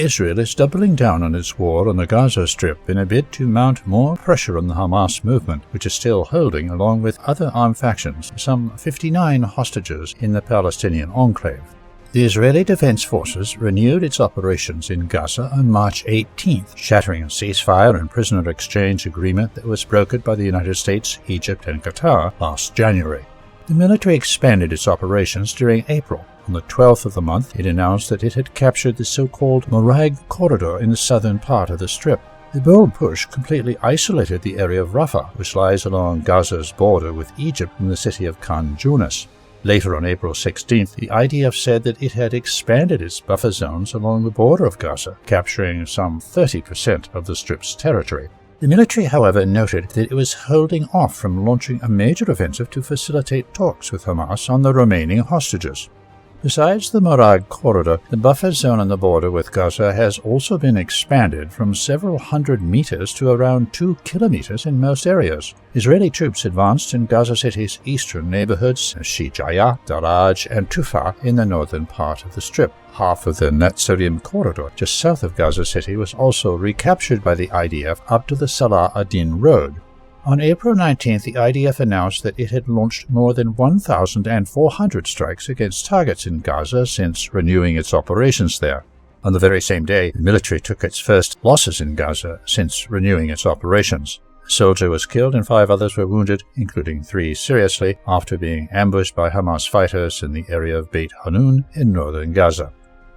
Israel is doubling down on its war on the Gaza Strip in a bid to mount more pressure on the Hamas movement, which is still holding, along with other armed factions, some 59 hostages in the Palestinian enclave. The Israeli Defense Forces renewed its operations in Gaza on March 18th, shattering a ceasefire and prisoner exchange agreement that was brokered by the United States, Egypt, and Qatar last January. The military expanded its operations during April. On the 12th of the month, it announced that it had captured the so-called Morag corridor in the southern part of the Strip. The bold push completely isolated the area of Rafah, which lies along Gaza's border with Egypt in the city of Khan Younis. Later on April 16th, the IDF said that it had expanded its buffer zones along the border of Gaza, capturing some 30% of the Strip's territory. The military, however, noted that it was holding off from launching a major offensive to facilitate talks with Hamas on the remaining hostages. Besides the Morag corridor, the buffer zone on the border with Gaza has also been expanded from several hundred meters to around 2 kilometers in most areas. Israeli troops advanced in Gaza City's eastern neighborhoods, Shijaya, Daraj, and Tufa in the northern part of the Strip. Half of the Netzarim corridor, just south of Gaza City, was also recaptured by the IDF up to the Salah ad-Din road. On April 19th, the IDF announced that it had launched more than 1,400 strikes against targets in Gaza since renewing its operations there. On the very same day, the military took its first losses in Gaza since renewing its operations. A soldier was killed and 5 others were wounded, including 3 seriously, after being ambushed by Hamas fighters in the area of Beit Hanun in northern Gaza.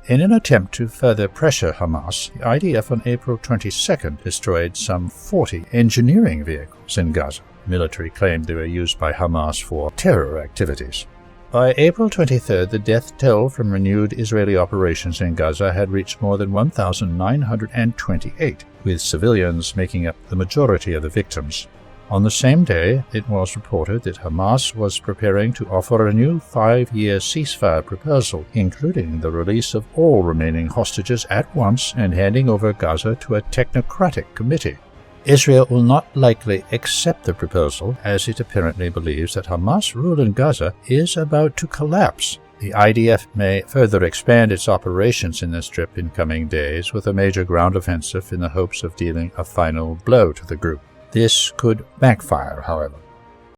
In an attempt to further pressure Hamas, the IDF on April 22nd destroyed some 40 engineering vehicles in Gaza. The military claimed they were used by Hamas for terror activities. By April 23rd, the death toll from renewed Israeli operations in Gaza had reached more than 1,928, with civilians making up the majority of the victims. On the same day, it was reported that Hamas was preparing to offer a new 5-year ceasefire proposal, including the release of all remaining hostages at once and handing over Gaza to a technocratic committee. Israel will not likely accept the proposal, as it apparently believes that Hamas rule in Gaza is about to collapse. The IDF may further expand its operations in the Strip in coming days with a major ground offensive in the hopes of dealing a final blow to the group. This could backfire, however.